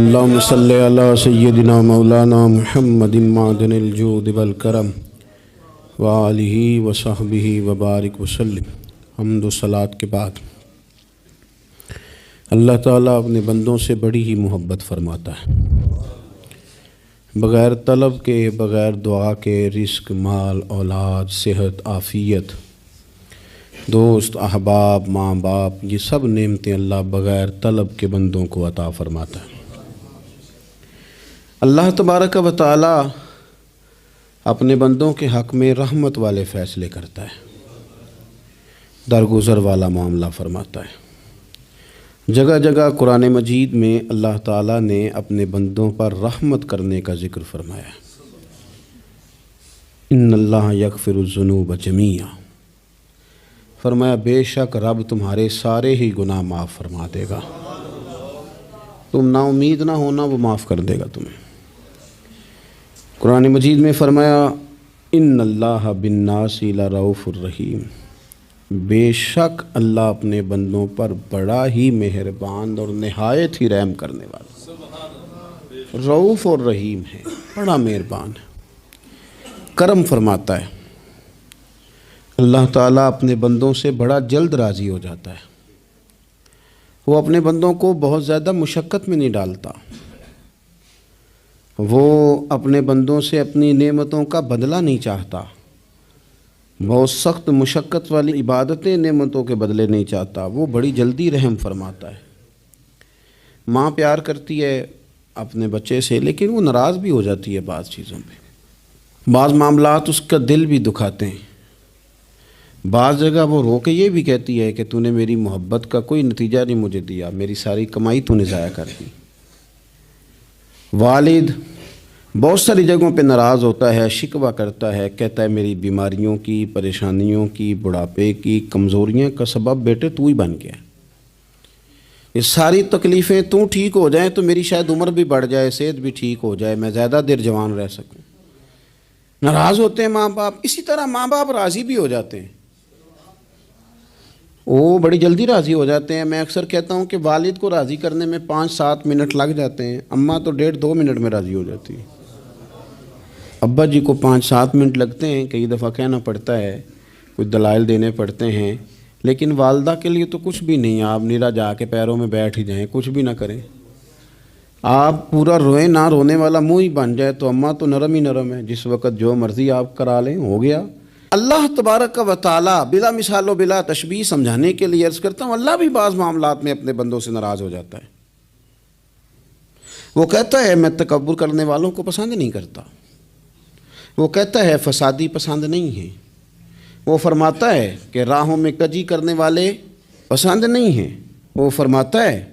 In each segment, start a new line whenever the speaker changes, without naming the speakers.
اللہم صلی علی سیدنا مولانا محمد معدن الجود والکرم وآلہ وصحبہ وبارک وسلم۔ حمد و صلاۃ کے بعد اللہ تعالیٰ اپنے بندوں سے بڑی ہی محبت فرماتا ہے۔ بغیر طلب کے، بغیر دعا کے رزق، مال، اولاد، صحت، عافیت، دوست، احباب، ماں باپ، یہ سب نعمتیں اللہ بغیر طلب کے بندوں کو عطا فرماتا ہے۔ اللہ تبارک و تعالی اپنے بندوں کے حق میں رحمت والے فیصلے کرتا ہے، درگزر والا معاملہ فرماتا ہے۔ جگہ جگہ قرآن مجید میں اللہ تعالیٰ نے اپنے بندوں پر رحمت کرنے کا ذکر فرمایا ہے۔ ان اللہ یغفر الذنوب جمیعا، فرمایا بے شک رب تمہارے سارے ہی گناہ معاف فرما دے گا، تم نا امید نہ ہونا، وہ معاف کر دے گا تمہیں۔ قرآن مجید میں فرمایا ان اللہ بالناس لرؤوف الرحیم، بے شک اللہ اپنے بندوں پر بڑا ہی مہربان اور نہایت ہی رحم کرنے والا، رؤوف اور رحیم ہے، بڑا مہربان ہے، کرم فرماتا ہے۔ اللہ تعالیٰ اپنے بندوں سے بڑا جلد راضی ہو جاتا ہے، وہ اپنے بندوں کو بہت زیادہ مشقت میں نہیں ڈالتا، وہ اپنے بندوں سے اپنی نعمتوں کا بدلہ نہیں چاہتا، بہت سخت مشقت والی عبادتیں نعمتوں کے بدلے نہیں چاہتا، وہ بڑی جلدی رحم فرماتا ہے۔ ماں پیار کرتی ہے اپنے بچے سے، لیکن وہ ناراض بھی ہو جاتی ہے بعض چیزوں پہ، بعض معاملات اس کا دل بھی دکھاتے ہیں، بعض جگہ وہ رو کے یہ بھی کہتی ہے کہ تو نے میری محبت کا کوئی نتیجہ نہیں مجھے دیا، میری ساری کمائی تو نے ضائع کر دی۔ والد بہت ساری جگہوں پہ ناراض ہوتا ہے، شکوہ کرتا ہے، کہتا ہے میری بیماریوں کی، پریشانیوں کی، بڑھاپے کی، کمزوریاں کا سبب بیٹے تو ہی بن گیا، یہ ساری تکلیفیں تو ٹھیک ہو جائیں تو میری شاید عمر بھی بڑھ جائے، صحت بھی ٹھیک ہو جائے، میں زیادہ دیر جوان رہ سکوں۔ ناراض ہوتے ہیں ماں باپ، اسی طرح ماں باپ راضی بھی ہو جاتے ہیں، وہ بڑی جلدی راضی ہو جاتے ہیں۔ میں اکثر کہتا ہوں کہ والد کو راضی کرنے میں 5-7 منٹ لگ جاتے ہیں، اماں تو 1.5-2 منٹ میں راضی ہو جاتی ہے۔ ابا جی کو 5-7 منٹ لگتے ہیں، کئی دفعہ کہنا پڑتا ہے، کچھ دلائل دینے پڑتے ہیں، لیکن والدہ کے لیے تو کچھ بھی نہیں، آپ نیرا جا کے پیروں میں بیٹھ ہی جائیں، کچھ بھی نہ کریں، آپ پورا روئیں، نہ رونے والا منہ ہی بن جائے تو اماں تو نرم ہی نرم ہے، جس وقت جو مرضی آپ کرا لیں ہو گیا۔ اللہ تبارک و تعالی بلا مثال و بلا تشبیہ سمجھانے کے لیے عرض کرتا ہوں، اللہ بھی بعض معاملات میں اپنے بندوں سے ناراض ہو جاتا ہے۔ وہ کہتا ہے میں تکبر کرنے والوں کو پسند نہیں کرتا، وہ کہتا ہے فسادی پسند نہیں ہیں، وہ فرماتا ہے کہ راہوں میں کجی کرنے والے پسند نہیں ہیں، وہ فرماتا ہے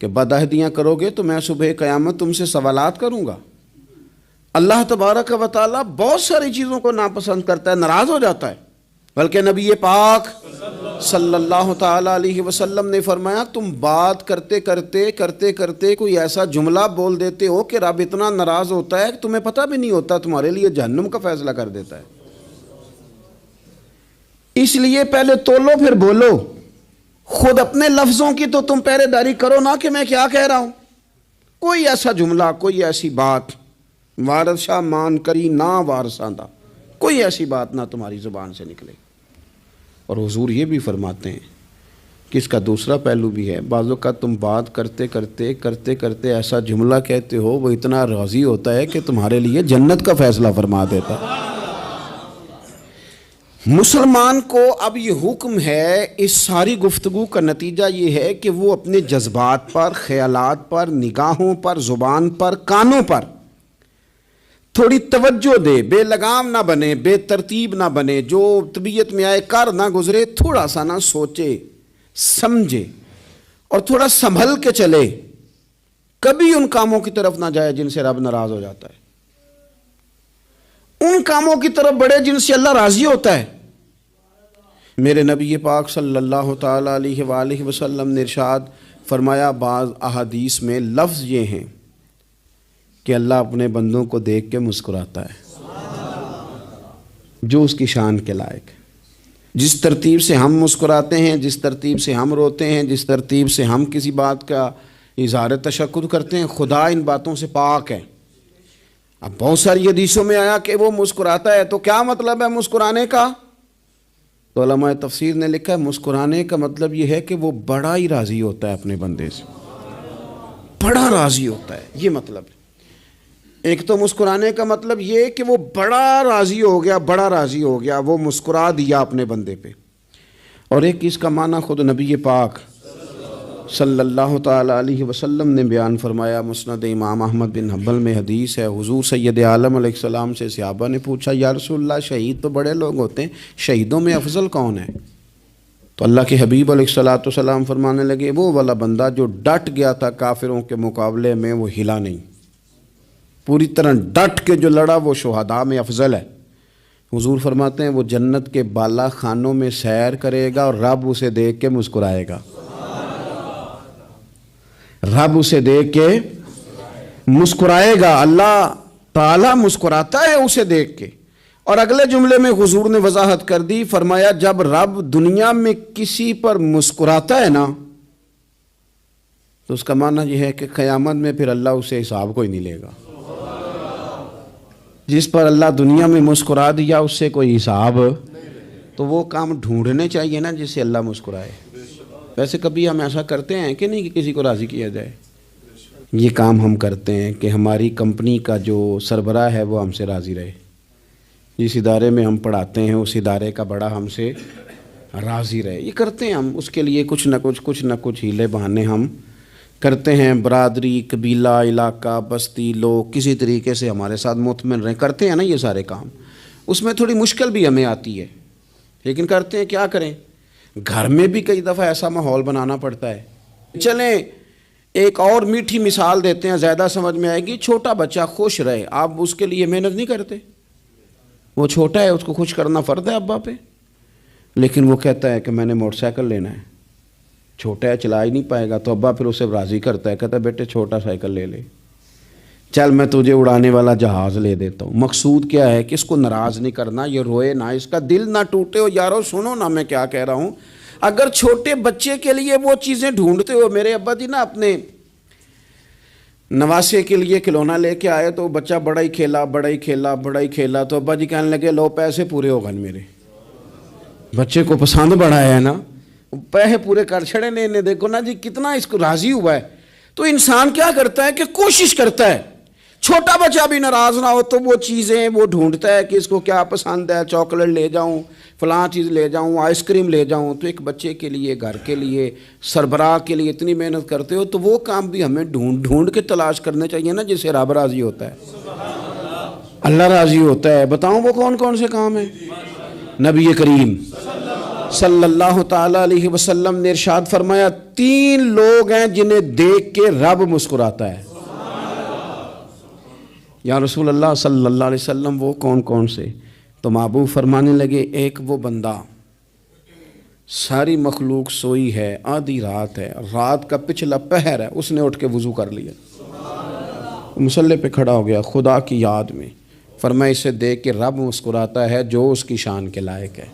کہ بدعہدیاں کرو گے تو میں صبح قیامت تم سے سوالات کروں گا۔ اللہ تبارک و تعالیٰ بہت ساری چیزوں کو ناپسند کرتا ہے، ناراض ہو جاتا ہے، بلکہ نبی پاک صلی اللہ تعالیٰ علیہ وسلم نے فرمایا تم بات کرتے کرتے کوئی ایسا جملہ بول دیتے ہو کہ رب اتنا ناراض ہوتا ہے کہ تمہیں پتہ بھی نہیں ہوتا، تمہارے لیے جہنم کا فیصلہ کر دیتا ہے۔ اس لیے پہلے تولو پھر بولو، خود اپنے لفظوں کی تو تم پہرے داری کرو نا کہ میں کیا کہہ رہا ہوں۔ کوئی ایسا جملہ، کوئی ایسی بات، وارث شاہ مان کری نہ وارثاں دا، کوئی ایسی بات نہ تمہاری زبان سے نکلے۔ اور حضور یہ بھی فرماتے ہیں کہ اس کا دوسرا پہلو بھی ہے، بعض اوقات تم بات کرتے ایسا جملہ کہتے ہو وہ اتنا راضی ہوتا ہے کہ تمہارے لیے جنت کا فیصلہ فرما دیتا ہے۔ مسلمان کو اب یہ حکم ہے، اس ساری گفتگو کا نتیجہ یہ ہے کہ وہ اپنے جذبات پر، خیالات پر، نگاہوں پر، زبان پر، کانوں پر تھوڑی توجہ دے، بے لگام نہ بنے، بے ترتیب نہ بنے، جو طبیعت میں آئے کر نہ گزرے، تھوڑا سا نہ سوچے سمجھے اور تھوڑا سنبھل کے چلے، کبھی ان کاموں کی طرف نہ جائے جن سے رب ناراض ہو جاتا ہے، ان کاموں کی طرف بڑھے جن سے اللہ راضی ہوتا ہے۔ میرے نبی پاک صلی اللہ تعالیٰ علیہ وآلہ وسلم نے ارشاد فرمایا، بعض احادیث میں لفظ یہ ہیں کہ اللہ اپنے بندوں کو دیکھ کے مسکراتا ہے، جو اس کی شان کے لائق ہے۔ جس ترتیب سے ہم مسکراتے ہیں، جس ترتیب سے ہم روتے ہیں، جس ترتیب سے ہم کسی بات کا اظہار تشکر کرتے ہیں، خدا ان باتوں سے پاک ہے۔ اب بہت ساری حدیثوں میں آیا کہ وہ مسکراتا ہے، تو کیا مطلب ہے مسکرانے کا؟ تو علماء تفسیر نے لکھا ہے مسکرانے کا مطلب یہ ہے کہ وہ بڑا ہی راضی ہوتا ہے اپنے بندے سے، بڑا راضی ہوتا ہے، یہ مطلب ہے۔ ایک تو مسکرانے کا مطلب یہ کہ وہ بڑا راضی ہو گیا، بڑا راضی ہو گیا، وہ مسکرا دیا اپنے بندے پہ۔ اور ایک اس کا معنی خود نبی پاک صلی اللہ تعالیٰ علیہ وسلم نے بیان فرمایا۔ مسند امام احمد بن حنبل میں حدیث ہے، حضور سید عالم علیہ السلام سے صحابہ نے پوچھا یا رسول اللہ شہید تو بڑے لوگ ہوتے ہیں، شہیدوں میں افضل کون ہے؟ تو اللہ کے حبیب علیہ السلام فرمانے لگے وہ والا بندہ جو ڈٹ گیا تھا کافروں کے مقابلے میں، وہ ہلا نہیں، پوری طرح ڈٹ کے جو لڑا وہ شہداء میں افضل ہے۔ حضور فرماتے ہیں وہ جنت کے بالا خانوں میں سیر کرے گا اور رب اسے دیکھ کے مسکرائے گا، رب اسے دیکھ کے مسکرائے گا، اللہ تعالیٰ مسکراتا ہے اسے دیکھ کے۔ اور اگلے جملے میں حضور نے وضاحت کر دی، فرمایا جب رب دنیا میں کسی پر مسکراتا ہے نا تو اس کا معنی یہ ہے کہ قیامت میں پھر اللہ اسے حساب کوئی نہیں لے گا۔ جس پر اللہ دنیا میں مسکرا دیا اس سے کوئی حساب، تو وہ کام ڈھونڈنے چاہیے نا جس سے اللہ مسکرائے۔ ویسے کبھی ہم ایسا کرتے ہیں کہ نہیں کہ کسی کو راضی کیا جائے؟ یہ کام ہم کرتے ہیں کہ ہماری کمپنی کا جو سربراہ ہے وہ ہم سے راضی رہے، جس ادارے میں ہم پڑھاتے ہیں اس ادارے کا بڑا ہم سے راضی رہے، یہ کرتے ہیں ہم۔ اس کے لیے کچھ نہ کچھ ہیلے بہانے ہم کرتے ہیں، برادری، قبیلہ، علاقہ، بستی، لوگ کسی طریقے سے ہمارے ساتھ مطمئن رہیں، کرتے ہیں نا یہ سارے کام۔ اس میں تھوڑی مشکل بھی ہمیں آتی ہے لیکن کرتے ہیں، کیا کریں۔ گھر میں بھی کئی دفعہ ایسا ماحول بنانا پڑتا ہے۔ چلیں ایک اور میٹھی مثال دیتے ہیں، زیادہ سمجھ میں آئے گی۔ چھوٹا بچہ خوش رہے، آپ اس کے لیے محنت نہیں کرتے، وہ چھوٹا ہے اس کو خوش کرنا فرض ہے ابا پہ، لیکن وہ کہتا ہے کہ میں نے موٹر سائیکل لینا ہے، چھوٹا ہے چلا ہی نہیں پائے گا، تو ابا پھر اسے راضی کرتا ہے، کہتا ہے بیٹے چھوٹا سائیکل لے لے، چل میں تجھے اڑانے والا جہاز لے دیتا ہوں۔ مقصود کیا ہے کہ اس کو ناراض نہیں کرنا، یہ روئے نہ، اس کا دل نہ ٹوٹے۔ ہو یارو سنو نا میں کیا کہہ رہا ہوں، اگر چھوٹے بچے کے لیے وہ چیزیں ڈھونڈتے ہو، میرے ابا جی نا اپنے نواسے کے لیے کھلونا لے کے آئے تو بچہ بڑا ہی کھیلا، تو ابا جی کہنے لگے لو پیسے پورے ہو گئے میرے، بچے کو پسند بڑا ہے نا، پیسے پورے کر چھڑے نے، دیکھو نا جی کتنا اس کو راضی ہوا ہے۔ تو انسان کیا کرتا ہے کہ کوشش کرتا ہے چھوٹا بچہ بھی ناراض نہ ہو، تو وہ چیزیں وہ ڈھونڈتا ہے کہ اس کو کیا پسند ہے، چاکلیٹ لے جاؤں، فلاں چیز لے جاؤں، آئس کریم لے جاؤں۔ تو ایک بچے کے لیے، گھر کے لیے، سربراہ کے لیے اتنی محنت کرتے ہو، تو وہ کام بھی ہمیں ڈھونڈ کے تلاش کرنے چاہیے نا جس سے رب راضی ہوتا ہے، اللہ راضی ہوتا ہے۔ بتاؤں وہ کون کون سے کام ہیں؟ نبی کریم صلی اللہ تعالیٰ علیہ وسلم نے ارشاد فرمایا 3 لوگ ہیں جنہیں دیکھ کے رب مسکراتا ہے۔ یا رسول اللہ صلی اللہ علیہ وسلم وہ کون کون سے؟ تو محبوب فرمانے لگے ایک وہ بندہ ساری مخلوق سوئی ہے، آدھی رات ہے، رات کا پچھلا پہر ہے، اس نے اٹھ کے وضو کر لیا، مصلی پہ کھڑا ہو گیا خدا کی یاد میں، فرمایا اسے دیکھ کے رب مسکراتا ہے جو اس کی شان کے لائق ہے،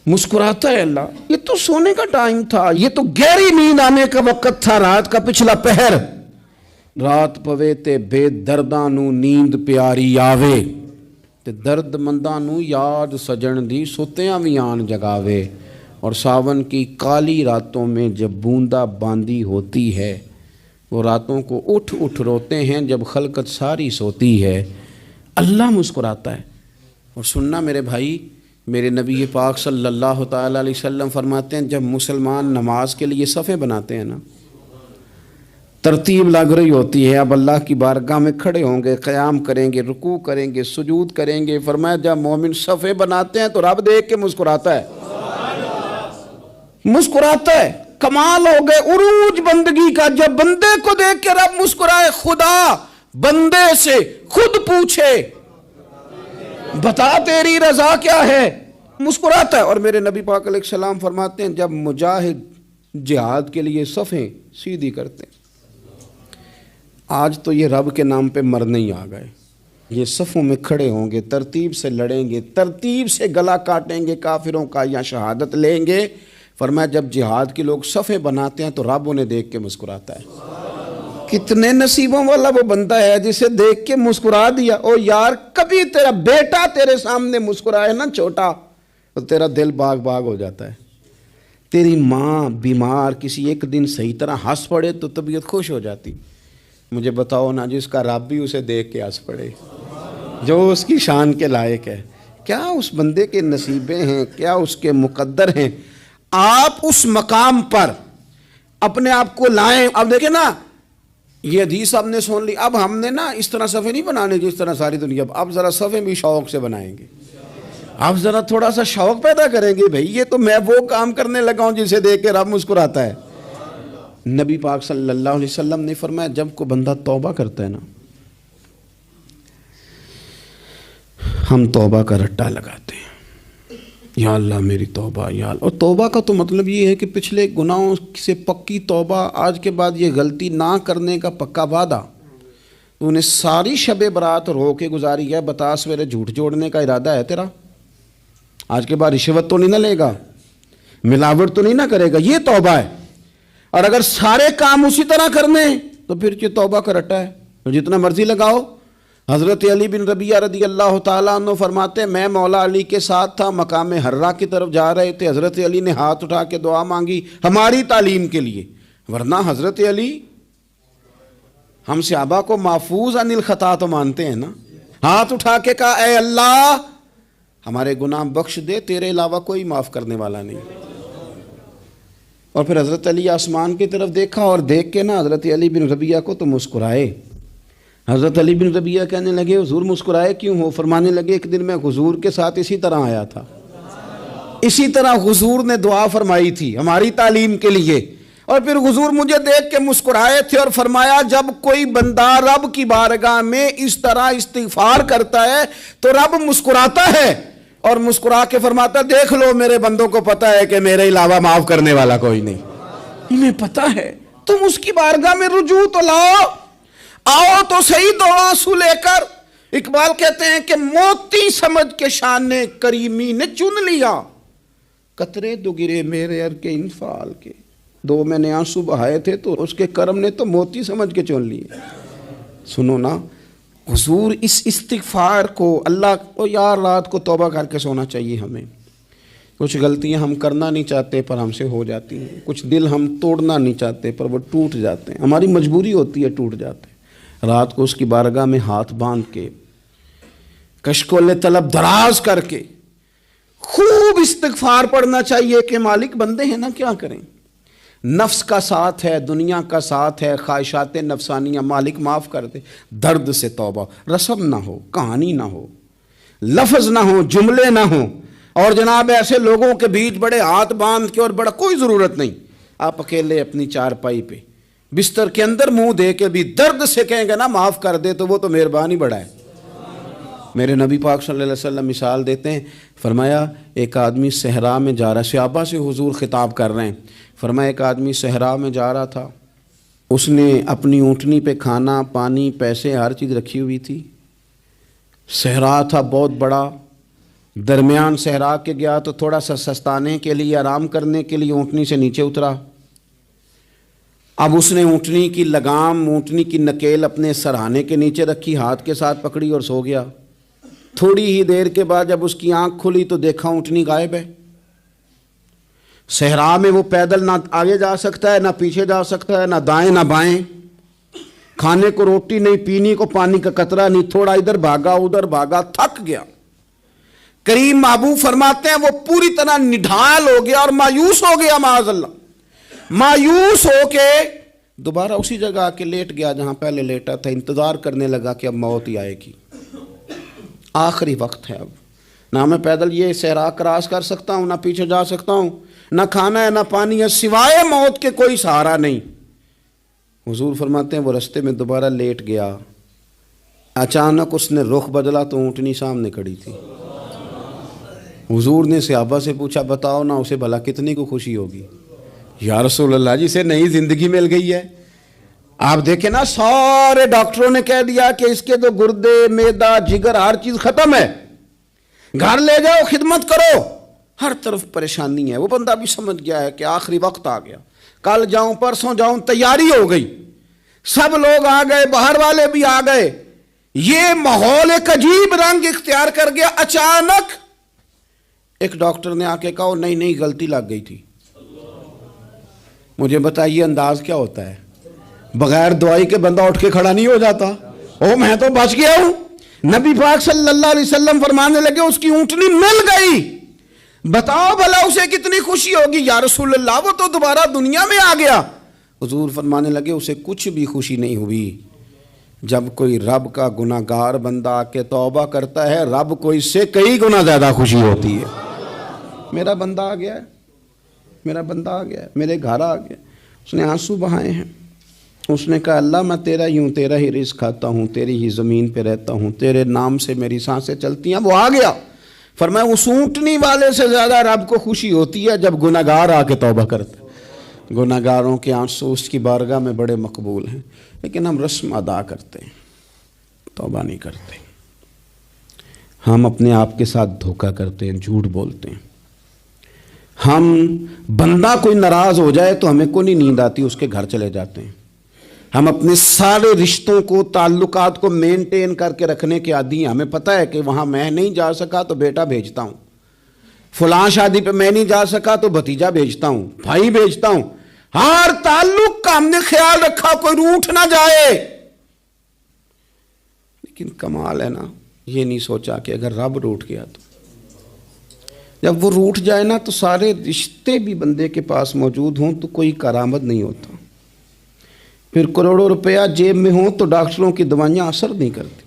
مسکراتا ہے اللہ۔ یہ تو سونے کا ٹائم تھا، یہ تو گہری نیند آنے کا وقت تھا، رات کا پچھلا پہر، رات پوے تے بے درداں نو نیند پیاری آوے، تے درد منداں نو یاد سجن دی ستیاں وی آن جگاوے، اور ساون کی کالی راتوں میں جب بوندا باندی ہوتی ہے، وہ راتوں کو اٹھ اٹھ روتے ہیں جب خلقت ساری سوتی ہے، اللہ مسکراتا ہے۔ اور سننا میرے بھائی، میرے نبی پاک صلی اللہ تعالیٰ علیہ وسلم فرماتے ہیں جب مسلمان نماز کے لیے صفیں بناتے ہیں نا، ترتیب لگ رہی ہوتی ہے، اب اللہ کی بارگاہ میں کھڑے ہوں گے، قیام کریں گے، رکوع کریں گے، سجود کریں گے، فرمایا جب مومن صفیں بناتے ہیں تو رب دیکھ کے مسکراتا ہے، مسکراتا ہے۔ کمال ہو گئے عروج بندگی کا، جب بندے کو دیکھ کے رب مسکرائے، خدا بندے سے خود پوچھے بتا تیری رضا کیا ہے، مسکراتا ہے۔ اور میرے نبی پاک علیہ السلام فرماتے ہیں جب مجاہد جہاد کے لیے صفیں سیدھی کرتے ہیں، آج تو یہ رب کے نام پہ مرنے ہی آ گئے، یہ صفوں میں کھڑے ہوں گے، ترتیب سے لڑیں گے، ترتیب سے گلا کاٹیں گے کافروں کا یا شہادت لیں گے، فرمایا جب جہاد کے لوگ صفیں بناتے ہیں تو رب انہیں دیکھ کے مسکراتا ہے۔ کتنے نصیبوں والا وہ بندہ ہے جسے دیکھ کے مسکرا دیا۔ او یار کبھی تیرا بیٹا تیرے سامنے مسکرائے نا چھوٹا تو تیرا دل باغ باغ ہو جاتا ہے۔ تیری ماں بیمار کسی ایک دن صحیح طرح ہنس پڑے تو طبیعت خوش ہو جاتی۔ مجھے بتاؤ نا جس کا رب بھی اسے دیکھ کے ہنس پڑے، جو اس کی شان کے لائق ہے، کیا اس بندے کے نصیبیں ہیں، کیا اس کے مقدر ہیں۔ آپ اس مقام پر اپنے آپ کو لائیں۔ اب دیکھیں نا یہ حدیث آپ نے سن لی، اب ہم نے نا اس طرح صفحے نہیں بنانے جس طرح ساری دنیا، اب ذرا صفحے بھی شوق سے بنائیں گے۔ آپ ذرا تھوڑا سا شوق پیدا کریں گے، بھئی یہ تو میں وہ کام کرنے لگا ہوں جسے دیکھ کے رب مسکراتا ہے۔ نبی پاک صلی اللہ علیہ وسلم نے فرمایا جب کوئی بندہ توبہ کرتا ہے نا، ہم توبہ کا رٹا لگاتے ہیں، یا اللہ میری توبہ یا اللہ۔ اور توبہ کا تو مطلب یہ ہے کہ پچھلے گناہوں سے پکی توبہ، آج کے بعد یہ غلطی نہ کرنے کا پکا وعدہ۔ تو نے ساری شب برات رو کے گزاری ہے، بتا سویرے جھوٹ جوڑنے کا ارادہ ہے تیرا؟ آج کے بعد رشوت تو نہیں نہ لے گا، ملاوٹ تو نہیں نہ کرے گا، یہ توبہ ہے۔ اور اگر سارے کام اسی طرح کرنے تو پھر یہ توبہ کا رٹا ہے، جتنا مرضی لگاؤ۔ حضرت علی بن ربیعہ رضی اللہ تعالیٰ عنہ فرماتے ہیں میں مولا علی کے ساتھ تھا، مقام حرہ کی طرف جا رہے تھے، حضرت علی نے ہاتھ اٹھا کے دعا مانگی ہماری تعلیم کے لیے، ورنہ حضرت علی ہم صحابہ کو محفوظ عن الخطا تو مانتے ہیں نا۔ ہاتھ اٹھا کے کہا اے اللہ ہمارے گناہ بخش دے، تیرے علاوہ کوئی معاف کرنے والا نہیں۔ اور پھر حضرت علی آسمان کی طرف دیکھا اور دیکھ کے نا حضرت علی بن ربیعہ کو تو مسکرائے۔ حضرت علی بن ربیعہ کہنے لگے حضور مسکرائے کیوں ہو؟ فرمانے لگے ایک دن میں حضور کے ساتھ اسی طرح آیا تھا، اسی طرح حضور نے دعا فرمائی تھی ہماری تعلیم کے لیے، اور پھر حضور مجھے دیکھ کے مسکرائے تھے اور فرمایا جب کوئی بندہ رب کی بارگاہ میں اس طرح استغفار کرتا ہے تو رب مسکراتا ہے، اور مسکرا کے فرماتا دیکھ لو میرے بندوں کو پتہ ہے کہ میرے علاوہ معاف کرنے والا کوئی نہیں، انہیں پتہ ہے، تم اس کی بارگاہ میں رجوع تو لاؤ، آؤ تو صحیح دو آنسو لے کر۔ اقبال کہتے ہیں کہ موتی سمجھ کے شان کریمی نے چن لیا، قطرے دو گرے میرے ار کے انفعال کے، دو میں نے آنسو بہائے تھے تو اس کے کرم نے تو موتی سمجھ کے چن لیے۔ سنو نا حضور اس استغفار کو اللہ کو یار رات کو توبہ کر کے سونا چاہیے ہمیں۔ کچھ غلطیاں ہم کرنا نہیں چاہتے پر ہم سے ہو جاتی ہیں، کچھ دل ہم توڑنا نہیں چاہتے پر وہ ٹوٹ جاتے ہیں، ہماری مجبوری ہوتی ہے ٹوٹ جاتے ہیں۔ رات کو اس کی بارگاہ میں ہاتھ باندھ کے کشکول طلب دراز کر کے خوب استغفار پڑھنا چاہیے کہ مالک بندے ہیں نا کیا کریں، نفس کا ساتھ ہے، دنیا کا ساتھ ہے، خواہشات نفسانیہ، مالک معاف کر دے۔ درد سے توبہ، رسم نہ ہو، کہانی نہ ہو، لفظ نہ ہو، جملے نہ ہوں، اور جناب ایسے لوگوں کے بیچ بڑے ہاتھ باندھ کے اور بڑا کوئی ضرورت نہیں، آپ اکیلے اپنی چارپائی پہ بستر کے اندر منہ دے کے بھی درد سے کہیں گے نا معاف کر دے تو وہ تو مہربانی بڑا ہے۔ میرے نبی پاک صلی اللہ علیہ وسلم مثال دیتے ہیں، فرمایا ایک آدمی صحرا میں جا رہا ہے، صحابہ سے حضور خطاب کر رہے ہیں، فرمایا ایک آدمی صحرا میں جا رہا تھا، اس نے اپنی اونٹنی پہ کھانا پانی پیسے ہر چیز رکھی ہوئی تھی، صحرا تھا بہت بڑا، درمیان صحرا کے گیا تو تھوڑا سا سستانے کے لیے آرام کرنے کے لیے اونٹنی سے نیچے اترا، اب اس نے اونٹنی کی لگام اونٹنی کی نکیل اپنے سرہانے کے نیچے رکھی، ہاتھ کے ساتھ پکڑی اور سو گیا۔ تھوڑی ہی دیر کے بعد جب اس کی آنکھ کھلی تو دیکھا اونٹنی غائب ہے۔ صحرا میں وہ پیدل نہ آگے جا سکتا ہے نہ پیچھے جا سکتا ہے، نہ دائیں نہ بائیں، کھانے کو روٹی نہیں، پینے کو پانی کا قطرہ نہیں، تھوڑا ادھر بھاگا ادھر بھاگا، تھک گیا۔ کریم محبوب فرماتے ہیں وہ پوری طرح نڈھال ہو گیا اور مایوس ہو گیا، معاذ اللہ، مایوس ہو کے دوبارہ اسی جگہ آ کے لیٹ گیا جہاں پہلے لیٹا تھا، انتظار کرنے لگا کہ اب موت ہی آئے گی، آخری وقت ہے، اب نہ میں پیدل یہ صحرا کراس کر سکتا ہوں، نہ پیچھے جا سکتا ہوں، نہ کھانا ہے نہ پانی ہے، سوائے موت کے کوئی سہارا نہیں۔ حضور فرماتے ہیں وہ رستے میں دوبارہ لیٹ گیا، اچانک اس نے رخ بدلا تو اونٹنی سامنے کھڑی تھی۔ حضور نے صحابہ سے پوچھا بتاؤ نا اسے بھلا کتنی کو خوشی ہوگی؟ یا رسول اللہ جسے نئی زندگی مل گئی ہے۔ آپ دیکھیں نا سارے ڈاکٹروں نے کہہ دیا کہ اس کے تو گردے معدہ جگر ہر چیز ختم ہے، گھر لے جاؤ خدمت کرو، ہر طرف پریشانی ہے. وہ بندہ بھی سمجھ گیا ہے کہ آخری وقت آ گیا, کل جاؤں پرسوں جاؤں, تیاری ہو گئی, سب لوگ آ گئے, باہر والے بھی آ گئے, یہ ماحول ایک عجیب رنگ اختیار کر گیا. اچانک ایک ڈاکٹر نے آ کے کہا نہیں نہیں غلطی لگ گئی تھی. مجھے بتائیے انداز کیا ہوتا ہے؟ بغیر دوائی کے بندہ اٹھ کے کھڑا نہیں ہو جاتا. او میں تو بچ گیا ہوں. نبی پاک صلی اللہ علیہ وسلم فرمانے لگے اس کی اونٹنی مل گئی. بتاؤ بھلا اسے کتنی خوشی ہوگی. یا رسول اللہ وہ تو دوبارہ دنیا میں آ گیا. حضور فرمانے لگے اسے کچھ بھی خوشی نہیں ہوئی. جب کوئی رب کا گناہ گار بندہ آ کے توبہ کرتا ہے, رب کو اس سے کئی گنا زیادہ خوشی ہوتی ہے. میرا بندہ آ گیا ہے, میرا بندہ آ گیا ہے, میرے گھر آ گیا. اس نے آنسو بہائے ہیں. اس نے کہا اللہ میں تیرا ہی ہوں, تیرا ہی رزق کھاتا ہوں, تیری ہی زمین پہ رہتا ہوں, تیرے نام سے میری سانسیں چلتی ہیں. وہ آ گیا. فرمایا اس اونٹنی والے سے زیادہ رب کو خوشی ہوتی ہے جب گناہ گار آ کے توبہ کرتا ہے. گناہ گاروں کے آنسو اس کی بارگاہ میں بڑے مقبول ہیں, لیکن ہم رسم ادا کرتے ہیں, توبہ نہیں کرتے. ہم اپنے آپ کے ساتھ دھوکہ کرتے ہیں, جھوٹ بولتے ہیں. ہم بندہ کوئی ناراض ہو جائے تو ہمیں کو نہیں نیند آتی, اس کے گھر چلے جاتے ہیں. ہم اپنے سارے رشتوں کو, تعلقات کو مینٹین کر کے رکھنے کے عادی ہیں. ہمیں پتہ ہے کہ وہاں میں نہیں جا سکا تو بیٹا بھیجتا ہوں, فلاں شادی پہ میں نہیں جا سکا تو بھتیجا بھیجتا ہوں, بھائی بھیجتا ہوں. ہر تعلق کا ہم نے خیال رکھا کوئی روٹھ نہ جائے. لیکن کمال ہے نا, یہ نہیں سوچا کہ اگر رب روٹھ گیا تو, جب وہ روٹھ جائے نا تو سارے رشتے بھی بندے کے پاس موجود ہوں تو کوئی کارآمد نہیں ہوتا. پھر کروڑوں روپیہ جیب میں ہوں تو ڈاکٹروں کی دوائیاں اثر نہیں کرتی.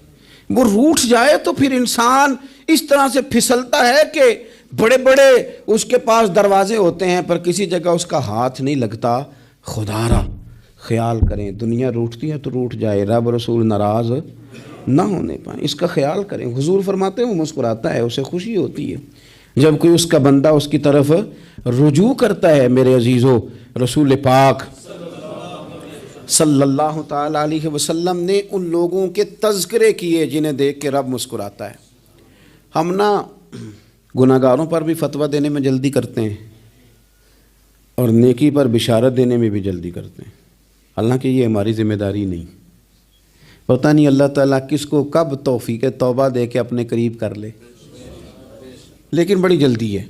وہ روٹھ جائے تو پھر انسان اس طرح سے پھسلتا ہے کہ بڑے بڑے اس کے پاس دروازے ہوتے ہیں پر کسی جگہ اس کا ہاتھ نہیں لگتا. خدا را خیال کریں, دنیا روٹتی ہے تو روٹھ جائے, رب رسول ناراض نہ ہونے پائیں, اس کا خیال کریں. حضور فرماتے ہیں وہ مسکراتا ہے, اسے خوشی ہوتی ہے جب کوئی اس کا بندہ اس کی طرف رجوع کرتا ہے. میرے عزیزو, رسول پاک صلی اللہ تعالی علیہ وسلم نے ان لوگوں کے تذکرے کیے جنہیں دیکھ کے رب مسکراتا ہے. ہم نا گناہ گاروں پر بھی فتویٰ دینے میں جلدی کرتے ہیں اور نیکی پر بشارت دینے میں بھی جلدی کرتے ہیں, حالانکہ یہ ہماری ذمہ داری نہیں. پتہ نہیں اللہ تعالیٰ کس کو کب توفیق توبہ دے کے اپنے قریب کر لے, لیکن بڑی جلدی ہے,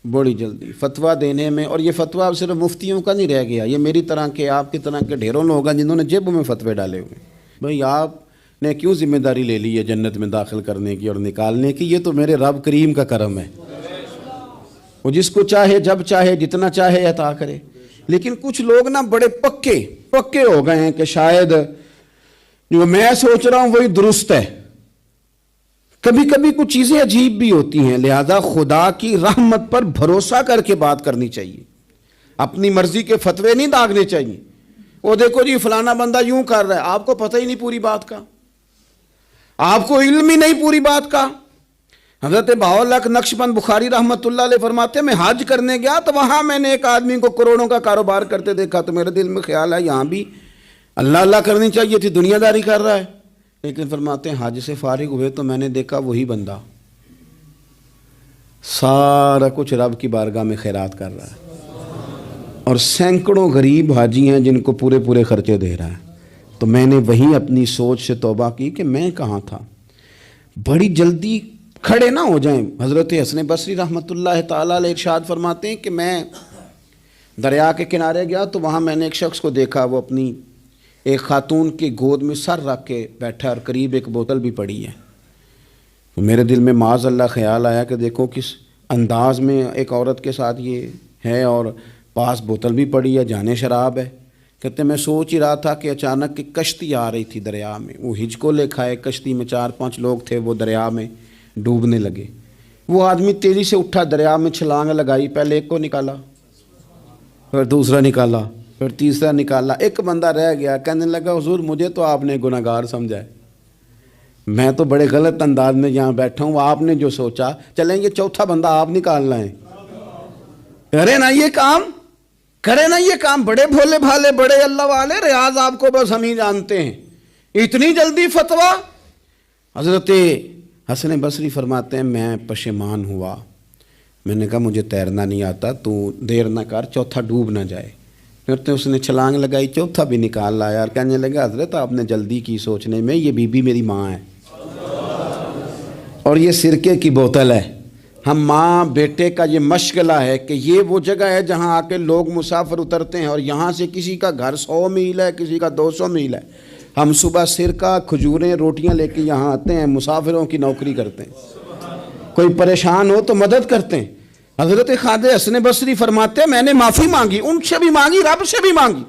بڑی جلدی فتویٰ دینے میں. اور یہ فتویٰ اب صرف مفتیوں کا نہیں رہ گیا, یہ میری طرح کے, آپ کی طرح کے ڈھیروں لوگ ہیں جنہوں نے جیبوں میں فتوے ڈالے ہوئے. بھئی آپ نے کیوں ذمہ داری لے لی ہے جنت میں داخل کرنے کی اور نکالنے کی؟ یہ تو میرے رب کریم کا کرم ہے, وہ جس کو چاہے جب چاہے جتنا چاہے عطا کرے. لیکن کچھ لوگ نا بڑے پکے ہو گئے ہیں کہ شاید جو میں سوچ رہا ہوں وہی درست ہے. کبھی کبھی کچھ چیزیں عجیب بھی ہوتی ہیں, لہذا خدا کی رحمت پر بھروسہ کر کے بات کرنی چاہیے. اپنی مرضی کے فتوے نہیں داغنے چاہیے. وہ دیکھو جی فلانا بندہ یوں کر رہا ہے, آپ کو پتہ ہی نہیں پوری بات کا, آپ کو علم ہی نہیں پوری بات کا. حضرت بہاءاللہ نقشبند بخاری رحمۃ اللہ علیہ فرماتے ہیں میں حج کرنے گیا تو وہاں میں نے ایک آدمی کو کروڑوں کا کاروبار کرتے دیکھا تو میرے دل میں خیال ہے یہاں بھی اللہ اللہ کرنی چاہیے تھی, دنیا داری کر رہا ہے. لیکن فرماتے ہیں حج سے فارغ ہوئے تو میں نے دیکھا وہی بندہ سارا کچھ رب کی بارگاہ میں خیرات کر رہا ہے, اور سینکڑوں غریب حاجی ہیں جن کو پورے پورے خرچے دے رہا ہے. تو میں نے وہیں اپنی سوچ سے توبہ کی کہ میں کہاں تھا. بڑی جلدی کھڑے نہ ہو جائیں. حضرت حسن بصری رحمۃ اللہ تعالیٰ علیہ ارشاد فرماتے ہیں کہ میں دریا کے کنارے گیا تو وہاں میں نے ایک شخص کو دیکھا, وہ اپنی ایک خاتون کی گود میں سر رکھ کے بیٹھا اور قریب ایک بوتل بھی پڑی ہے. تو میرے دل میں معاذ اللہ خیال آیا کہ دیکھو کس انداز میں ایک عورت کے ساتھ یہ ہے اور پاس بوتل بھی پڑی ہے, جانے شراب ہے. کہتے میں سوچ ہی رہا تھا کہ اچانک ایک کشتی آ رہی تھی دریا میں, وہ ہچکو لے کھائے, کشتی میں 4-5 لوگ تھے, وہ دریا میں ڈوبنے لگے. وہ آدمی تیزی سے اٹھا, دریا میں چھلانگ لگائی, پہلے ایک کو نکالا, پھر دوسرا نکالا, پھر تیسرا نکالا. ایک بندہ رہ گیا, کہنے لگا حضور مجھے تو آپ نے گناہ گار سمجھا ہے, میں تو بڑے غلط انداز میں یہاں بیٹھا ہوں, آپ نے جو سوچا چلیں گے چوتھا بندہ آپ نکالنا ہے. کرے نا یہ کام, کرے نا یہ کام. بڑے بھولے بھالے بڑے اللہ والے, ریاض آپ کو بس ہم ہی جانتے ہیں. اتنی جلدی فتویٰ. حضرت حسن بصری فرماتے ہیں میں پشیمان ہوا, میں نے کہا مجھے تیرنا نہیں آتا، تو دیر نہ کر، چوتھا ڈوب نہ جائے۔ پھر تو اس نے چھلانگ لگائی، چوتھا بھی نکال لایا اور کہنے لگا حضرت آپ نے جلدی کی سوچنے میں، یہ بی بی میری ماں ہے اور یہ سرکے کی بوتل ہے۔ ہم ماں بیٹے کا یہ مشغلہ ہے کہ یہ وہ جگہ ہے جہاں آ کے لوگ مسافر اترتے ہیں، اور یہاں سے کسی کا گھر 100 میل ہے، کسی کا 200 میل ہے، ہم صبح سرکہ کھجوریں روٹیاں لے کے یہاں آتے ہیں، مسافروں کی نوکری کرتے ہیں، کوئی پریشان ہو تو مدد کرتے ہیں۔ حضرت خواجہ حسن بصری فرماتے ہیں میں نے معافی مانگی، ان سے بھی مانگی، رب سے بھی مانگی،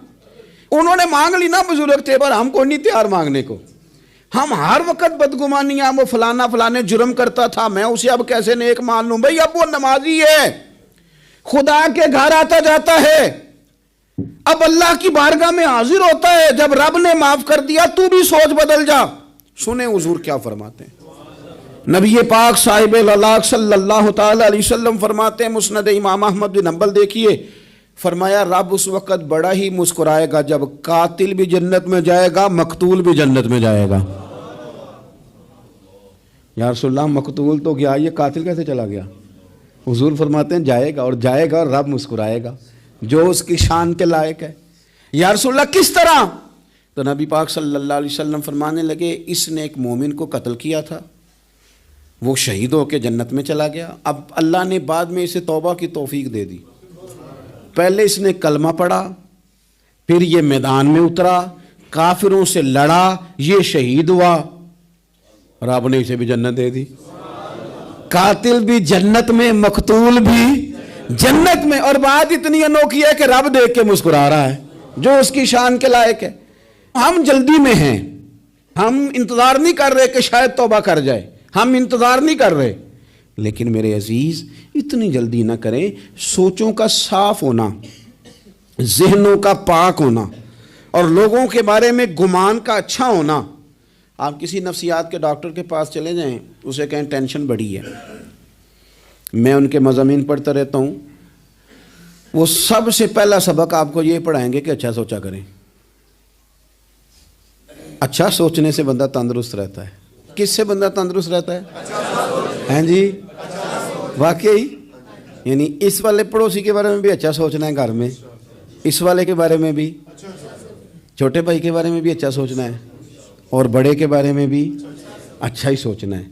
انہوں نے مانگ لی نا بزرگ تھے، پر ہم کو نہیں تیار مانگنے کو۔ ہم ہر وقت بدگمانیاں، وہ فلانا فلانے جرم کرتا تھا، میں اسے اب کیسے نیک مان لوں؟ بھئی اب وہ نمازی ہے، خدا کے گھر آتا جاتا ہے، اب اللہ کی بارگاہ میں حاضر ہوتا ہے، جب رب نے معاف کر دیا تو بھی سوچ بدل جا۔ سنیں حضور کیا فرماتے ہیں، نبی پاک صاحب العلاق صلی اللہ تعالی علیہ وسلم فرماتے ہیں، مسند امام احمد بن حنبل دیکھیے، فرمایا رب اس وقت بڑا ہی مسکرائے گا جب قاتل بھی جنت میں جائے گا، مقتول بھی جنت میں جائے گا۔ یا رسول اللہ مقتول تو گیا، یہ قاتل کیسے چلا گیا؟ حضور فرماتے ہیں جائے گا، اور جائے گا اور رب مسکرائے گا، جو اس کی شان کے لائق ہے۔ یا رسول اللہ کس طرح؟ تو نبی پاک صلی اللہ علیہ وسلم فرمانے لگے اس نے ایک مومن کو قتل کیا تھا، وہ شہید ہو کے جنت میں چلا گیا، اب اللہ نے بعد میں اسے توبہ کی توفیق دے دی۔ پہلے اس نے کلمہ پڑھا، پھر یہ میدان میں اترا، کافروں سے لڑا، یہ شہید ہوا، رب نے اسے بھی جنت دے دی۔ قاتل بھی جنت میں، مقتول بھی جنت میں، اور بات اتنی انوکھی ہے کہ رب دیکھ کے مسکرا رہا ہے، جو اس کی شان کے لائق ہے۔ ہم جلدی میں ہیں، ہم انتظار نہیں کر رہے کہ شاید توبہ کر جائے، ہم انتظار نہیں کر رہے، لیکن میرے عزیز اتنی جلدی نہ کریں۔ سوچوں کا صاف ہونا، ذہنوں کا پاک ہونا، اور لوگوں کے بارے میں گمان کا اچھا ہونا۔ آپ کسی نفسیات کے ڈاکٹر کے پاس چلے جائیں، اسے کہیں ٹینشن بڑی ہے، میں ان کے مضامین پڑھتا رہتا ہوں، وہ سب سے پہلا سبق آپ کو یہ پڑھائیں گے کہ اچھا سوچا کریں۔ اچھا سوچنے سے بندہ تندرست رہتا ہے۔ کس سے بندہ تندرست رہتا ہے؟ ہیں جی واقعی، یعنی اس والے پڑوسی کے بارے میں بھی اچھا سوچنا ہے، گھر میں اس والے کے بارے میں بھی، چھوٹے بھائی کے بارے میں بھی اچھا سوچنا ہے، اور بڑے کے بارے میں بھی اچھا ہی سوچنا ہے۔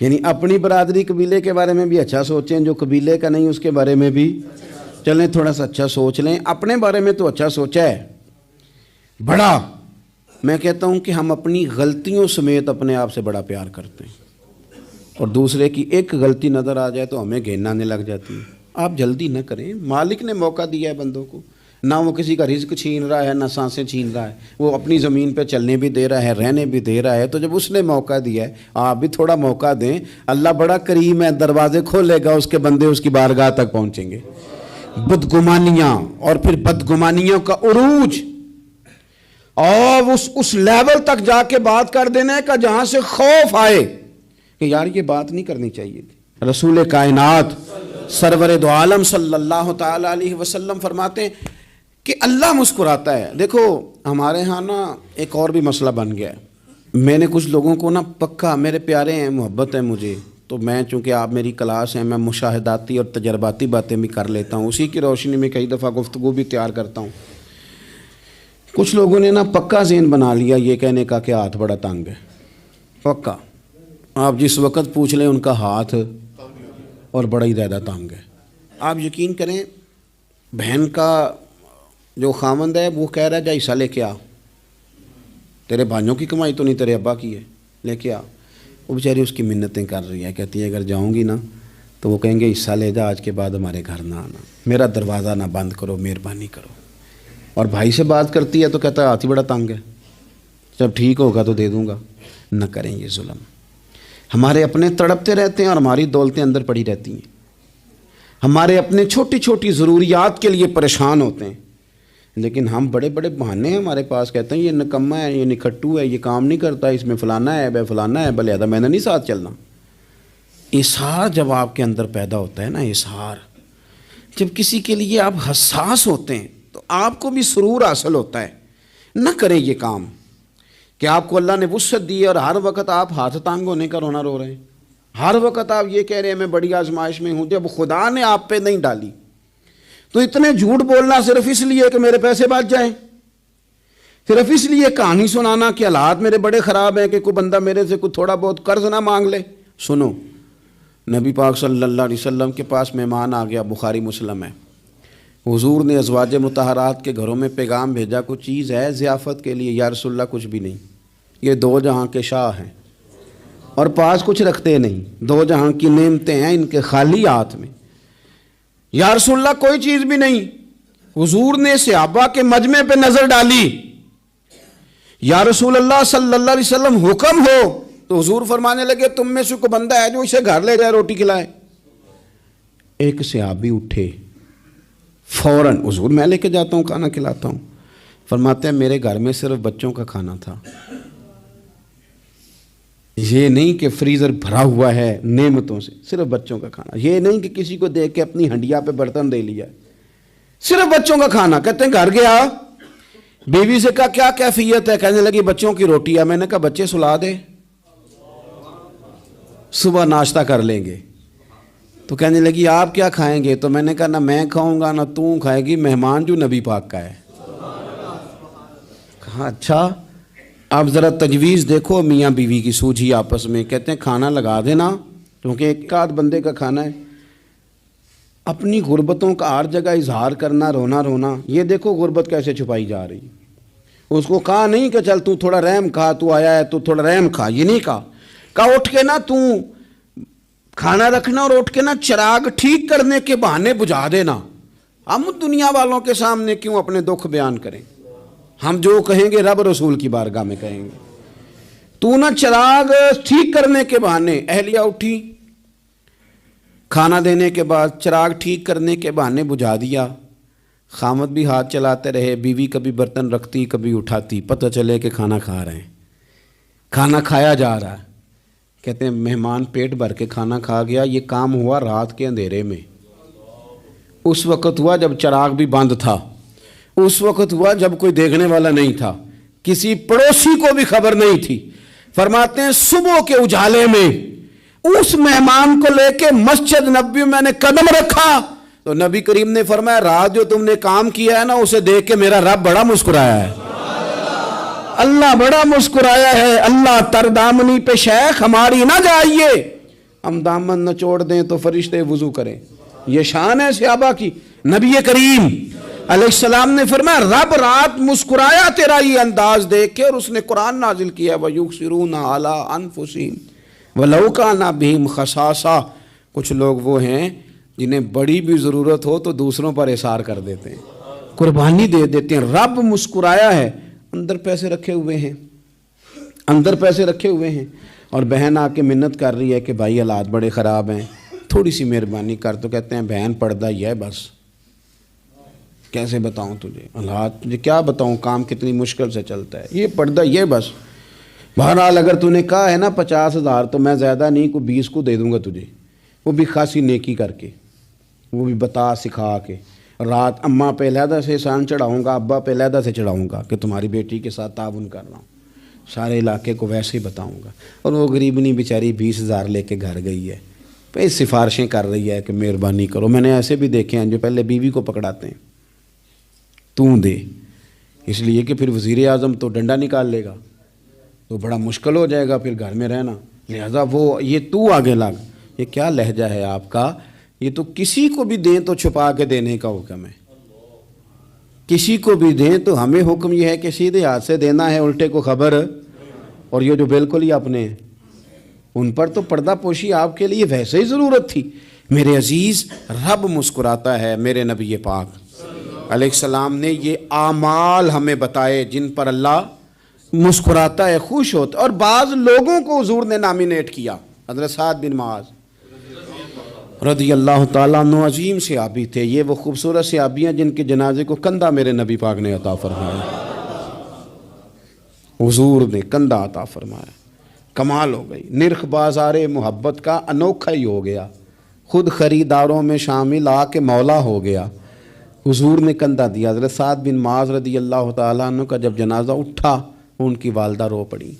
یعنی اپنی برادری قبیلے کے بارے میں بھی اچھا سوچیں، جو قبیلے کا نہیں اس کے بارے میں بھی چلیں تھوڑا سا اچھا سوچ لیں۔ اپنے بارے میں تو اچھا سوچا ہے بڑا، میں کہتا ہوں کہ ہم اپنی غلطیوں سمیت اپنے آپ سے بڑا پیار کرتے ہیں، اور دوسرے کی ایک غلطی نظر آ جائے تو ہمیں گھین آنے لگ جاتی ہے۔ آپ جلدی نہ کریں، مالک نے موقع دیا ہے بندوں کو، نہ وہ کسی کا رزق چھین رہا ہے، نہ سانسیں چھین رہا ہے، وہ اپنی زمین پہ چلنے بھی دے رہا ہے، رہنے بھی دے رہا ہے، تو جب اس نے موقع دیا ہے آپ بھی تھوڑا موقع دیں۔ اللہ بڑا کریم ہے، دروازے کھولے گا، اس کے بندے اس کی بارگاہ تک پہنچیں گے۔ بدگمانیاں، اور پھر بدگمانیوں کا عروج، اور اس لیول تک جا کے بات کر دینے کا جہاں سے خوف آئے کہ یار یہ بات نہیں کرنی چاہیے تھی۔ رسول کائنات سرور دو عالم صلی اللہ تعالی علیہ وسلم فرماتے ہیں کہ اللہ مسکراتا ہے۔ دیکھو ہمارے ہاں نا ایک اور بھی مسئلہ بن گیا ہے، میں نے کچھ لوگوں کو نا پکا، میرے پیارے ہیں، محبت ہے مجھے، تو میں چونکہ آپ میری کلاس ہیں، میں مشاہداتی اور تجرباتی باتیں بھی کر لیتا ہوں، اسی کی روشنی میں کئی دفعہ گفتگو بھی تیار کرتا ہوں۔ کچھ لوگوں نے نا پکا ذہن بنا لیا یہ کہنے کا کہ ہاتھ بڑا تنگ ہے، پکا، آپ جس وقت پوچھ لیں ان کا ہاتھ اور بڑا ہی زیادہ تنگ ہے۔ آپ یقین کریں، بہن کا جو خامند ہے وہ کہہ رہا ہے جا حصہ لے کے آ، تیرے بھائیوں کی کمائی تو نہیں، تیرے ابا کی ہے، لے کے آ۔ وہ بیچاری اس کی منتیں کر رہی ہے، کہتی ہے اگر جاؤں گی نا تو وہ کہیں گے حصہ لے جا، آج کے بعد ہمارے گھر نہ آنا، میرا دروازہ نہ بند کرو، مہربانی کرو۔ اور بھائی سے بات کرتی ہے تو کہتا ہے ہاتھ ہی بڑا تنگ ہے، جب ٹھیک ہوگا تو دے دوں گا۔ نہ کریں یہ ظلم، ہمارے اپنے تڑپتے رہتے ہیں اور ہماری دولتیں اندر پڑی رہتی ہیں، ہمارے اپنے چھوٹی چھوٹی ضروریات کے لیے پریشان ہوتے ہیں، لیکن ہم بڑے بڑے بہانے ہیں ہمارے پاس، کہتے ہیں یہ نکما ہے، یہ نکھٹو ہے، یہ کام نہیں کرتا، اس میں فلانا ہے، بے فلانا ہے، بلہذا میں نے نہیں ساتھ چلنا۔ اظہار جب آپ کے اندر پیدا ہوتا ہے نا، اظہار جب کسی کے لیے آپ حساس ہوتے ہیں تو آپ کو بھی سرور حاصل ہوتا ہے۔ نہ کریں یہ کام کہ آپ کو اللہ نے وسعت دی ہے اور ہر وقت آپ ہاتھ تانگ ہونے کا رونا رو رہے ہیں۔ ہر وقت آپ یہ کہہ رہے ہیں میں بڑی آزمائش میں ہوں، جب خدا نے آپ پہ نہیں ڈالی تو اتنے جھوٹ بولنا صرف اس لیے کہ میرے پیسے بچ جائیں، صرف اس لیے کہانی سنانا کہ حالات میرے بڑے خراب ہیں کہ کوئی بندہ میرے سے کوئی تھوڑا بہت قرض نہ مانگ لے۔ سنو، نبی پاک صلی اللہ علیہ وسلم کے پاس مہمان آ گیا، بخاری مسلم ہے، حضور نے ازواج مطہرات کے گھروں میں پیغام بھیجا، کوئی چیز ہے ضیافت کے لیے؟ یا رسول اللہ کچھ بھی نہیں، یہ دو جہاں کے شاہ ہیں اور پاس کچھ رکھتے نہیں، دو جہاں کی نعمتیں ہیں ان کے خالی ہاتھ میں۔ یا رسول اللہ کوئی چیز بھی نہیں۔ حضور نے صحابہ کے مجمع پہ نظر ڈالی، یا رسول اللہ صلی اللہ علیہ وسلم حکم ہو، تو حضور فرمانے لگے تم میں سے کوئی بندہ ہے جو اسے گھر لے جائے روٹی کھلائے؟ ایک صحابی اٹھے فوراً، حضور میں لے کے جاتا ہوں کھانا کھلاتا ہوں۔ فرماتے ہیں میرے گھر میں صرف بچوں کا کھانا تھا، یہ نہیں کہ فریزر بھرا ہوا ہے نعمتوں سے، صرف بچوں کا کھانا، یہ نہیں کہ کسی کو دیکھ کے اپنی ہنڈیا پہ برتن دے لیا، صرف بچوں کا کھانا۔ کہتے ہیں گھر گیا، بیوی سے کہا کیا کیفیت ہے؟ کہنے لگی بچوں کی روٹی ہے۔ میں نے کہا بچے سلا دے، صبح ناشتہ کر لیں گے۔ تو کہنے لگی آپ کیا کھائیں گے؟ تو میں نے کہا نہ میں کھاؤں گا نہ تو کھائے گی، مہمان جو نبی پاک کا ہے۔ کہا اچھا، آپ ذرا تجویز دیکھو میاں بیوی کی سوجھی آپس میں۔ کہتے ہیں کھانا لگا دینا، کیونکہ ایک آدھ بندے کا کھانا ہے۔ اپنی غربتوں کا ہر جگہ اظہار کرنا، رونا رونا، یہ دیکھو غربت کیسے چھپائی جا رہی۔ اس کو کہا نہیں کہ چل تو تھوڑا رحم کھا، تو آیا ہے تو تھوڑا رحم کھا، یہ نہیں کہا۔ کہا اٹھ کے نا تو کھانا رکھنا اور اٹھ کے نا چراغ ٹھیک کرنے کے بہانے بجھا دینا۔ ہم دنیا والوں کے سامنے کیوں اپنے دکھ بیان کریں؟ ہم جو کہیں گے رب رسول کی بارگاہ میں کہیں گے۔ تو نا چراغ ٹھیک کرنے کے بہانے، اہلیہ اٹھی، کھانا دینے کے بعد چراغ ٹھیک کرنے کے بہانے بجھا دیا۔ خامد بھی ہاتھ چلاتے رہے، بیوی کبھی برتن رکھتی کبھی اٹھاتی، پتہ چلے کہ کھانا کھا رہے ہیں، کھانا کھایا جا رہا ہے۔ کہتے ہیں مہمان پیٹ بھر کے کھانا کھا گیا۔ یہ کام ہوا رات کے اندھیرے میں، اس وقت ہوا جب چراغ بھی بند تھا، اس وقت ہوا جب کوئی دیکھنے والا نہیں تھا، کسی پڑوسی کو بھی خبر نہیں تھی۔ فرماتے ہیں صبح کے اجالے میں اس مہمان کو لے کے مسجد نبوی میں نے قدم رکھا تو نبی کریم نے فرمایا رات جو تم نے کام کیا ہے نا، اسے دیکھ کے میرا رب بڑا مسکرایا ہے، اللہ بڑا مسکرایا ہے۔ اللہ تر دامنی پہ شیخ ہماری نہ جائیے، ہم دامن نچوڑ دیں تو فرشتے وضو کریں۔ یہ شان ہے صحابہ کی۔ نبی کریم علیہ السلام نے فرمایا رب رات مسکرایا تیرا یہ انداز دیکھ کے، اور اس نے قرآن نازل کیا وَيُؤْثِرُونَ عَلَىٰ أَنفُسِهِمْ وَلَوْ كَانَ بِهِمْ خَصَاصَةٌ۔ کچھ لوگ وہ ہیں جنہیں بڑی بھی ضرورت ہو تو دوسروں پر اثار کر دیتے ہیں، قربانی دے دیتے ہیں۔ رب مسکرایا ہے، اندر پیسے رکھے ہوئے ہیں، اندر پیسے رکھے ہوئے ہیں، اور بہن آ کے منت کر رہی ہے کہ بھائی حالات بڑے خراب ہیں، تھوڑی سی مہربانی کر۔ تو کہتے ہیں بہن پردہ ہی ہے بس، کیسے بتاؤں تجھے حالات، تجھے کیا بتاؤں کام کتنی مشکل سے چلتا ہے، یہ پردہ یہ بس۔ بہرحال اگر تو نے کہا ہے نا 50,000 تو میں زیادہ نہیں کوئی 20 کو دے دوں گا تجھے، وہ بھی خاصی نیکی کر کے، وہ بھی بتا سکھا کے۔ رات اماں پہ علیحدہ سے احسان چڑھاؤں گا، ابا پہ علیحدہ سے چڑھاؤں گا کہ تمہاری بیٹی کے ساتھ تعاون کر رہا ہوں، سارے علاقے کو ویسے ہی بتاؤں گا۔ اور وہ غریبنی بیچاری 20,000 لے کے گھر گئی ہے، پہ سفارشیں کر رہی ہے کہ مہربانی کرو۔ میں نے ایسے بھی دیکھے ہیں جو پہلے بیوی کو پکڑاتے ہیں تو دے، اس لیے کہ پھر وزیر اعظم تو ڈنڈا نکال لے گا تو بڑا مشکل ہو جائے گا پھر گھر میں رہنا، لہذا وہ یہ تو آگے لگ۔ یہ کیا لہجہ ہے آپ کا؟ یہ تو کسی کو بھی دیں تو چھپا کے دینے کا حکم ہے، کسی کو بھی دیں تو ہمیں حکم یہ ہے کہ سیدھے ہاتھ سے دینا ہے، الٹے کو خبر۔ اور یہ جو بالکل ہی اپنے ہیں ان پر تو پردہ پوشی آپ کے لیے ویسے ہی ضرورت تھی۔ میرے عزیز، رب مسکراتا ہے۔ میرے نبی پاک علیہ السلام نے یہ اعمال ہمیں بتائے جن پر اللہ مسکراتا ہے، خوش ہوتا ہے۔ اور بعض لوگوں کو حضور نے نامینیٹ کیا، حضرت سعد بن معاذ رضی اللہ تعالیٰ عنہ عظیم صحابی تھے۔ یہ وہ خوبصورت صحابی ہیں جن کے جنازے کو کندھا میرے نبی پاک نے عطا فرمایا، حضور نے کندھا عطا فرمایا۔ کمال ہو گئی، نرخ بازار محبت کا انوکھا ہی ہو گیا، خود خریداروں میں شامل آ کے مولا ہو گیا۔ حضور نے کندھا دیا۔ حضرت سعد بن معاذ رضی اللہ تعالیٰ عنہ کا جب جنازہ اٹھا، ان کی والدہ رو پڑی،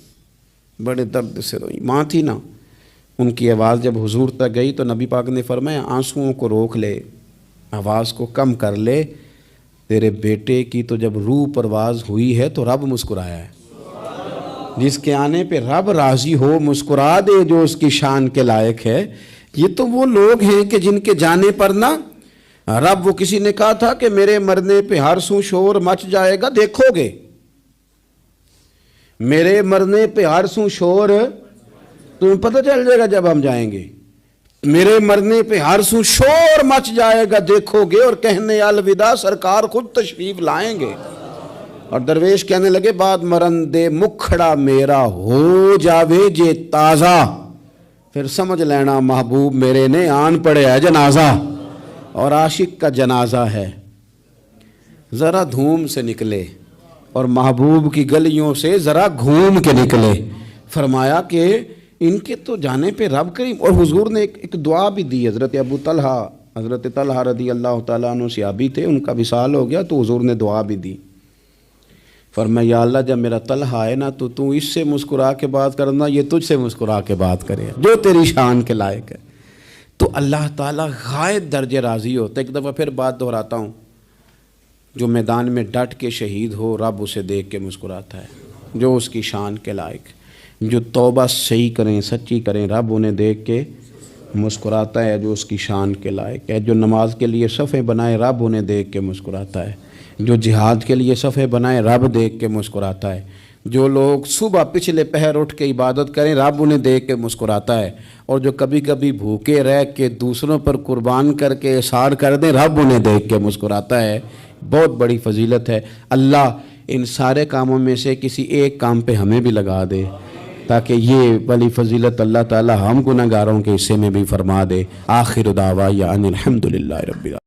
بڑے درد سے روئی، ماں تھی نا، ان کی آواز جب حضور تک گئی تو نبی پاک نے فرمایا آنسوؤں کو روک لے، آواز کو کم کر لے، تیرے بیٹے کی تو جب روح پرواز ہوئی ہے تو رب مسکرایا ہے۔ جس کے آنے پہ رب راضی ہو مسکرا دے جو اس کی شان کے لائق ہے۔ یہ تو وہ لوگ ہیں کہ جن کے جانے پر نا رب، وہ کسی نے کہا تھا کہ میرے مرنے پہ ہر سو شور مچ جائے گا، دیکھو گے میرے مرنے پہ ہر سو شور تمہیں پتہ چل جائے گا جب ہم جائیں گے، میرے مرنے پہ ہر سو شور مچ جائے گا دیکھو گے، اور کہنے الوداع سرکار خود تشریف لائیں گے۔ اور درویش کہنے لگے بعد مرندے مکھڑا میرا ہو جاوے جے تازہ، پھر سمجھ لینا محبوب میرے نے آن پڑے ہے جنازہ۔ اور عاشق کا جنازہ ہے، ذرا دھوم سے نکلے اور محبوب کی گلیوں سے ذرا گھوم کے نکلے۔ فرمایا کہ ان کے تو جانے پہ رب کریم، اور حضور نے ایک دعا بھی دی۔ حضرت ابو طلحہ، حضرت طلحہ رضی اللہ تعالیٰ عنہ صحابی تھے، ان کا وصال ہو گیا تو حضور نے دعا بھی دی۔ فرمایا یا اللہ جب میرا طلحہ آئے نا تو اس سے مسکرا کے بات کرنا، یہ تجھ سے مسکرا کے بات کرے جو تیری شان کے لائق ہے۔ تو اللہ تعالیٰ غائب درجے راضی ہوتا ہے۔ ایک دفعہ پھر بات دہراتا ہوں، جو میدان میں ڈٹ کے شہید ہو رب اسے دیکھ کے مسکراتا ہے جو اس کی شان کے لائق۔ جو توبہ صحیح کریں، سچی کریں، رب انہیں دیکھ کے مسکراتا ہے جو اس کی شان کے لائق ہے۔ جو نماز کے لیے صفیں بنائے رب انہیں دیکھ کے مسکراتا ہے۔ جو جہاد کے لیے صفیں بنائے رب دیکھ کے مسکراتا ہے۔ جو لوگ صبح پچھلے پہر اٹھ کے عبادت کریں رب انہیں دیکھ کے مسکراتا ہے۔ اور جو کبھی کبھی بھوکے رہ کے دوسروں پر قربان کر کے اثار کر دیں رب انہیں دیکھ کے مسکراتا ہے۔ بہت بڑی فضیلت ہے۔ اللہ ان سارے کاموں میں سے کسی ایک کام پہ ہمیں بھی لگا دے تاکہ یہ بڑی فضیلت اللہ تعالی ہم گناہگاروں کے حصے میں بھی فرما دے۔ آخر دعوانا ان الحمدللہ رب العالمین۔